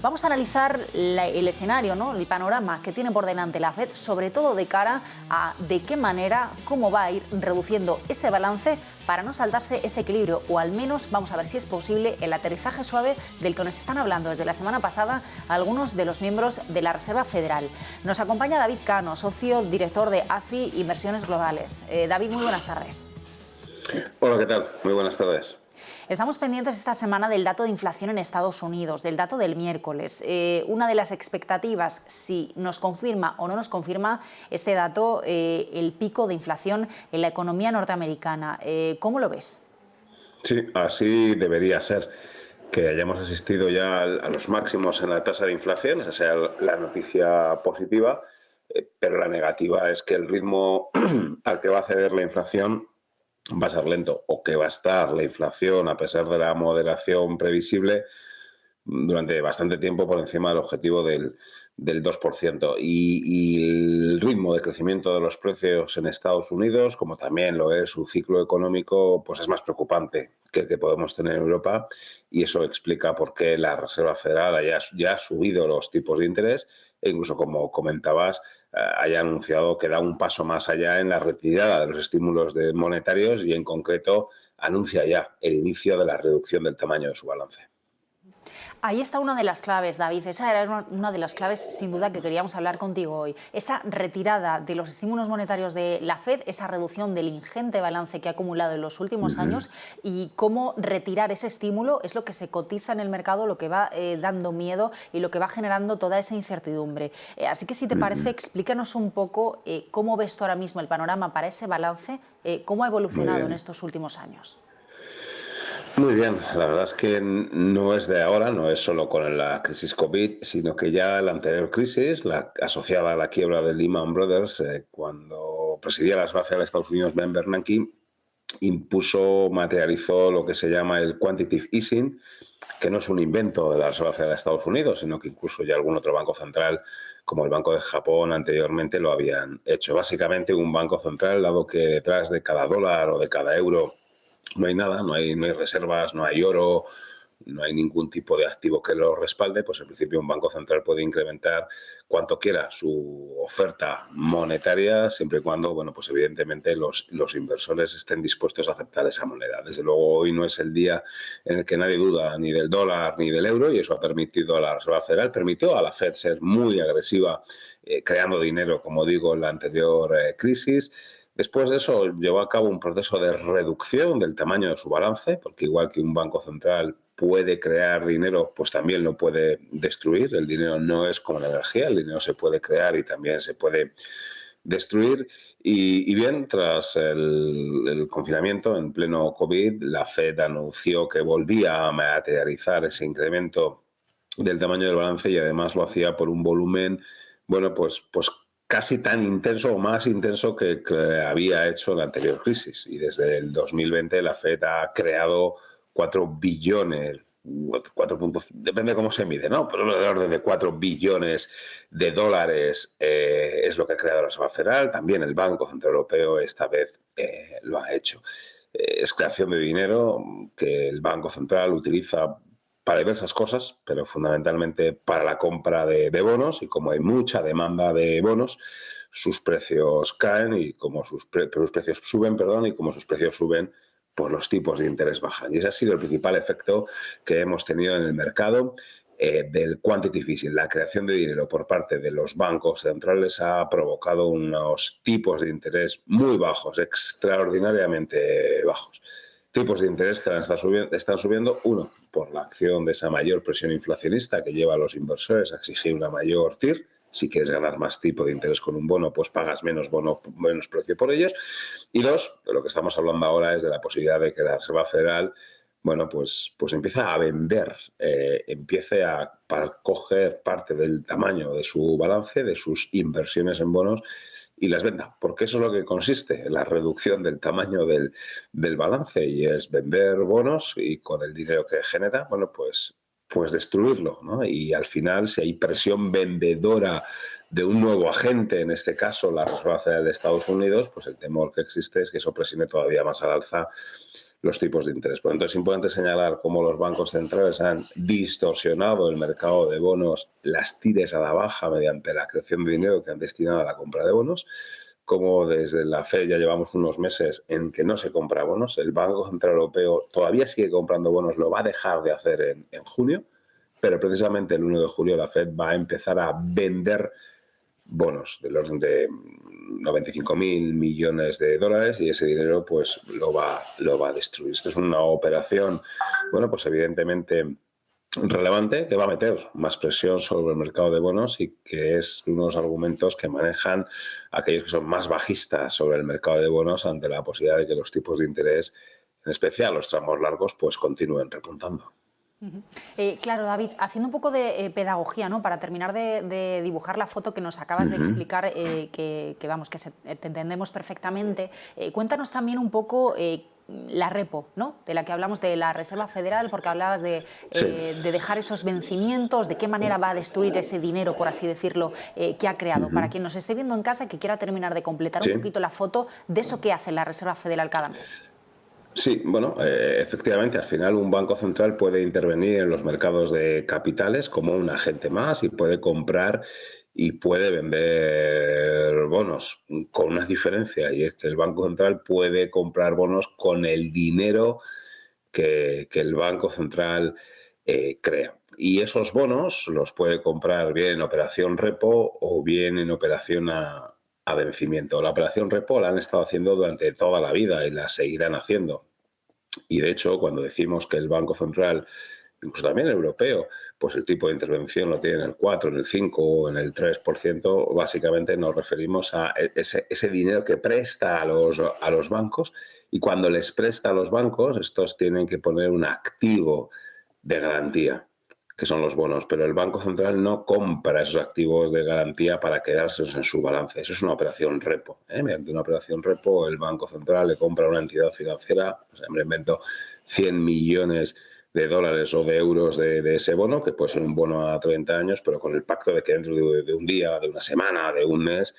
Vamos a analizar el escenario, ¿no? El panorama que tiene por delante la FED, sobre todo de cara a de qué manera, cómo va a ir reduciendo ese balance para no saltarse ese equilibrio, o al menos vamos a ver si es posible el aterrizaje suave del que nos están hablando desde la semana pasada algunos de los miembros de la Reserva Federal. Nos acompaña David Cano, socio director de AFI Inversiones Globales. David, muy buenas tardes. Hola, ¿qué tal? Muy buenas tardes. Estamos pendientes esta semana del dato de inflación en Estados Unidos, del dato del miércoles. Una de las expectativas, si nos confirma o no nos confirma este dato, el pico de inflación en la economía norteamericana. ¿Cómo lo ves? Sí, así debería ser, que hayamos asistido ya a los máximos en la tasa de inflación, esa sea la noticia positiva, pero la negativa es que el ritmo al que va a ceder la inflación va a ser lento, o que va a estar la inflación, a pesar de la moderación previsible, durante bastante tiempo por encima del objetivo del 2%. Y el ritmo de crecimiento de los precios en Estados Unidos, como también lo es su ciclo económico, pues es más preocupante que el que podemos tener en Europa, y eso explica por qué la Reserva Federal ya ha subido los tipos de interés e incluso, como comentabas, haya anunciado que da un paso más allá en la retirada de los estímulos monetarios y, en concreto, anuncia ya el inicio de la reducción del tamaño de su balance. Ahí está una de las claves, David. Esa era una de las claves, sin duda, que queríamos hablar contigo hoy. Esa retirada de los estímulos monetarios de la FED, esa reducción del ingente balance que ha acumulado en los últimos años, y cómo retirar ese estímulo es lo que se cotiza en el mercado, lo que va dando miedo y lo que va generando toda esa incertidumbre. Así que, si te parece, explícanos un poco cómo ves tú ahora mismo el panorama para ese balance, cómo ha evolucionado en estos últimos años. Muy bien, la verdad es que no es de ahora, no es solo con la crisis COVID, sino que ya la anterior crisis, la asociada a la quiebra de Lehman Brothers, cuando presidía la Reserva Federal de Estados Unidos, Ben Bernanke, materializó lo que se llama el quantitative easing, que no es un invento de la Reserva Federal de Estados Unidos, sino que incluso ya algún otro banco central, como el Banco de Japón anteriormente, lo habían hecho. Básicamente, un banco central, dado que detrás de cada dólar o de cada euro no hay nada, no hay reservas, no hay oro, no hay ningún tipo de activo que lo respalde, pues en principio un banco central puede incrementar cuanto quiera su oferta monetaria, siempre y cuando, bueno, pues evidentemente los inversores estén dispuestos a aceptar esa moneda. Desde luego, hoy no es el día en el que nadie duda ni del dólar ni del euro, y eso ha permitido a la Reserva Federal, permitió a la Fed ser muy agresiva, creando dinero, como digo, en la anterior crisis. Después de eso, llevó a cabo un proceso de reducción del tamaño de su balance, porque igual que un banco central puede crear dinero, pues también lo puede destruir. El dinero no es como la energía, el dinero se puede crear y también se puede destruir. Y bien, tras el confinamiento en pleno COVID, la Fed anunció que volvía a materializar ese incremento del tamaño del balance, y además lo hacía por un volumen, bueno, pues casi tan intenso o más intenso que había hecho en la anterior crisis. Y desde el 2020 la Fed ha creado 4 billones, 4 puntos, depende cómo se mide, ¿no? Pero el orden de 4 billones de dólares es lo que ha creado la Reserva Federal. También el Banco Central Europeo esta vez lo ha hecho. Es creación de dinero que el Banco Central utiliza para diversas cosas, pero fundamentalmente para la compra de bonos, y como hay mucha demanda de bonos, sus precios caen, y como sus precios suben, y como sus precios suben, pues los tipos de interés bajan. Y ese ha sido el principal efecto que hemos tenido en el mercado del quantitative easing. La creación de dinero por parte de los bancos centrales ha provocado unos tipos de interés muy bajos, extraordinariamente bajos. Tipos de interés que están subiendo, uno, por la acción de esa mayor presión inflacionista que lleva a los inversores a exigir una mayor TIR. Si quieres ganar más tipo de interés con un bono, pues pagas menos precio por ellos. Y dos, de lo que estamos hablando ahora es de la posibilidad de que la Reserva Federal, bueno, pues empiece a vender, empiece a coger parte del tamaño de su balance, de sus inversiones en bonos, y las venda, porque eso es lo que consiste, en la reducción del tamaño del balance, y es vender bonos, y con el dinero que genera, bueno, pues destruirlo, ¿no? Y al final, si hay presión vendedora de un nuevo agente, en este caso la Reserva Federal de Estados Unidos, pues el temor que existe es que eso presione todavía más al alza los tipos de interés. Por lo tanto, es importante señalar cómo los bancos centrales han distorsionado el mercado de bonos, las tires a la baja mediante la creación de dinero que han destinado a la compra de bonos, como desde la FED ya llevamos unos meses en que no se compra bonos. El Banco Central Europeo todavía sigue comprando bonos, lo va a dejar de hacer en junio, pero precisamente el 1 de julio la FED va a empezar a vender bonos del orden de 95.000 millones de dólares y ese dinero pues lo va a destruir. Esto es una operación, bueno, pues evidentemente relevante, que va a meter más presión sobre el mercado de bonos y que es unos argumentos que manejan aquellos que son más bajistas sobre el mercado de bonos ante la posibilidad de que los tipos de interés, en especial los tramos largos, pues continúen repuntando. Claro, David, haciendo un poco de pedagogía, ¿no? Para terminar de dibujar la foto que nos acabas de explicar, vamos, que te entendemos perfectamente, cuéntanos también un poco la repo, ¿no? De la que hablamos de la Reserva Federal, porque hablabas de dejar esos vencimientos, de qué manera va a destruir ese dinero, por así decirlo, que ha creado. Para quien nos esté viendo en casa, que quiera terminar de completar un poquito la foto de eso que hace la Reserva Federal cada mes. Sí, bueno, efectivamente, al final un banco central puede intervenir en los mercados de capitales como un agente más y puede comprar y puede vender bonos, con una diferencia, y es que el Banco Central puede comprar bonos con el dinero que el Banco Central crea. Y esos bonos los puede comprar bien en operación repo o bien en operación a vencimiento. La operación repo la han estado haciendo durante toda la vida y la seguirán haciendo. Y de hecho, cuando decimos que el Banco Central, incluso también el europeo, pues el tipo de intervención lo tiene en el 4, en el 5 o en el 3%, básicamente nos referimos a ese dinero que presta a los bancos, y cuando les presta a los bancos, estos tienen que poner un activo de garantía, que son los bonos, pero el Banco Central no compra esos activos de garantía para quedárselos en su balance. Eso es una operación repo. Mediante una operación repo, el Banco Central le compra a una entidad financiera, pues me invento, 100 millones de dólares o de euros de ese bono, que puede ser un bono a 30 años, pero con el pacto de que dentro de un día, de una semana, de un mes,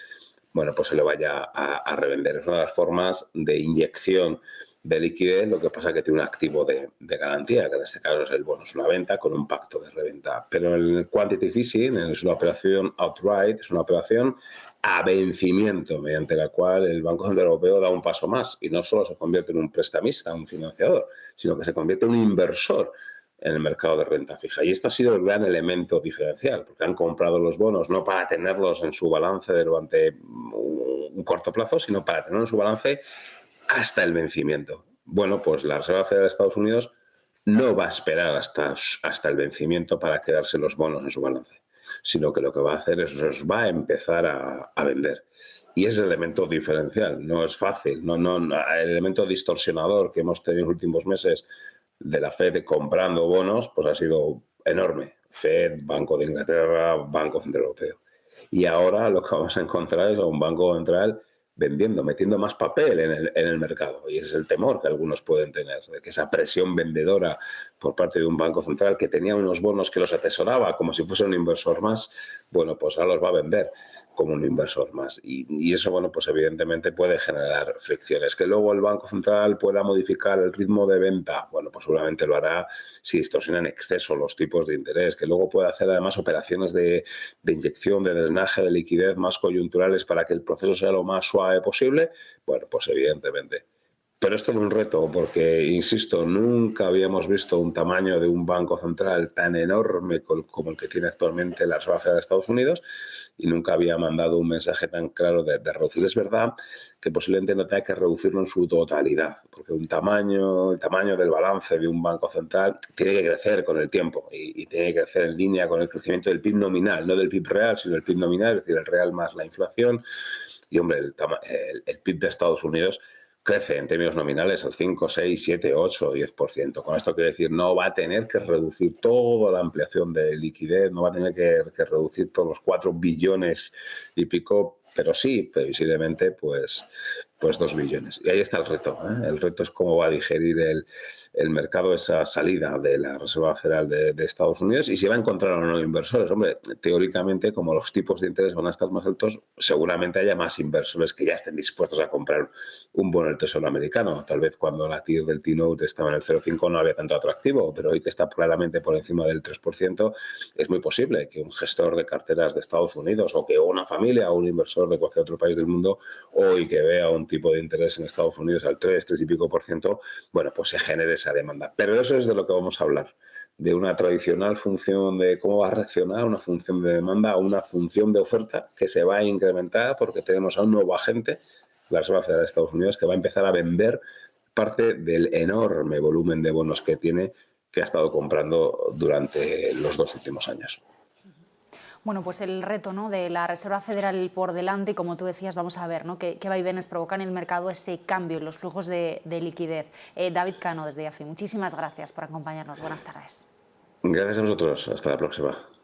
bueno, pues se le vaya a revender. Es una de las formas de inyección de liquidez, lo que pasa es que tiene un activo de garantía, que en este caso es el bono, es una venta con un pacto de reventa. Pero el quantitative easing es una operación outright, es una operación a vencimiento, mediante la cual el Banco Central Europeo da un paso más y no solo se convierte en un prestamista, un financiador, sino que se convierte en un inversor en el mercado de renta fija. Y esto ha sido el gran elemento diferencial, porque han comprado los bonos no para tenerlos en su balance durante un corto plazo, sino para tenerlos en su balance hasta el vencimiento. Bueno, pues la Reserva Federal de Estados Unidos no va a esperar hasta el vencimiento para quedarse los bonos en su balance, sino que lo que va a hacer es los va a empezar a vender. Y ese elemento diferencial no es fácil. El elemento distorsionador que hemos tenido en los últimos meses de la FED comprando bonos, pues ha sido enorme. FED, Banco de Inglaterra, Banco Central Europeo. Y ahora lo que vamos a encontrar es a un banco central vendiendo, metiendo más papel en el mercado. Y ese es el temor que algunos pueden tener, de que esa presión vendedora por parte de un banco central que tenía unos bonos que los atesoraba como si fuese un inversor más, bueno, pues ahora los va a vender como un inversor más. Y eso, bueno, pues evidentemente puede generar fricciones. Que luego el Banco Central pueda modificar el ritmo de venta, bueno, pues seguramente lo hará si distorsiona en exceso los tipos de interés. Que luego pueda hacer además operaciones de inyección, de drenaje de liquidez más coyunturales para que el proceso sea lo más suave posible, bueno, pues evidentemente. Pero es todo un reto porque, insisto, nunca habíamos visto un tamaño de un banco central tan enorme como el que tiene actualmente la Reserva Federal de Estados Unidos, y nunca había mandado un mensaje tan claro de reducir. Es verdad que posiblemente no tenga que reducirlo en su totalidad, porque el tamaño del balance de un banco central tiene que crecer con el tiempo y tiene que crecer en línea con el crecimiento del PIB nominal, no del PIB real, sino del PIB nominal, es decir, el real más la inflación. Y, hombre, el PIB de Estados Unidos crece en términos nominales al 5, 6, 7, 8, 10%. Con esto quiere decir, no va a tener que reducir toda la ampliación de liquidez, no va a tener que reducir todos los 4 billones y pico, pero sí, previsiblemente, pues 2 billones. Y ahí está el reto. El reto es cómo va a digerir el mercado esa salida de la Reserva Federal de Estados Unidos y si va a encontrar o no inversores. Hombre, teóricamente, como los tipos de interés van a estar más altos, seguramente haya más inversores que ya estén dispuestos a comprar un bono del Tesoro americano. Tal vez cuando la TIR del T-Note estaba en el 0,5 no había tanto atractivo, pero hoy que está claramente por encima del 3%, es muy posible que un gestor de carteras de Estados Unidos o que una familia o un inversor de cualquier otro país del mundo hoy que vea un tipo de interés en Estados Unidos al 3 y pico por ciento, bueno, pues se genere esa demanda. Pero eso es de lo que vamos a hablar, de una tradicional función de cómo va a reaccionar una función de demanda a una función de oferta que se va a incrementar porque tenemos a un nuevo agente, la Reserva Federal de Estados Unidos, que va a empezar a vender parte del enorme volumen de bonos que tiene, que ha estado comprando durante los 2 últimos años. Bueno, pues el reto, ¿no?, de la Reserva Federal por delante, y como tú decías, vamos a ver, ¿no?, qué vaivenes provocan en el mercado ese cambio en los flujos de liquidez. David Cano, desde IAFI, muchísimas gracias por acompañarnos. Buenas tardes. Gracias a vosotros. Hasta la próxima.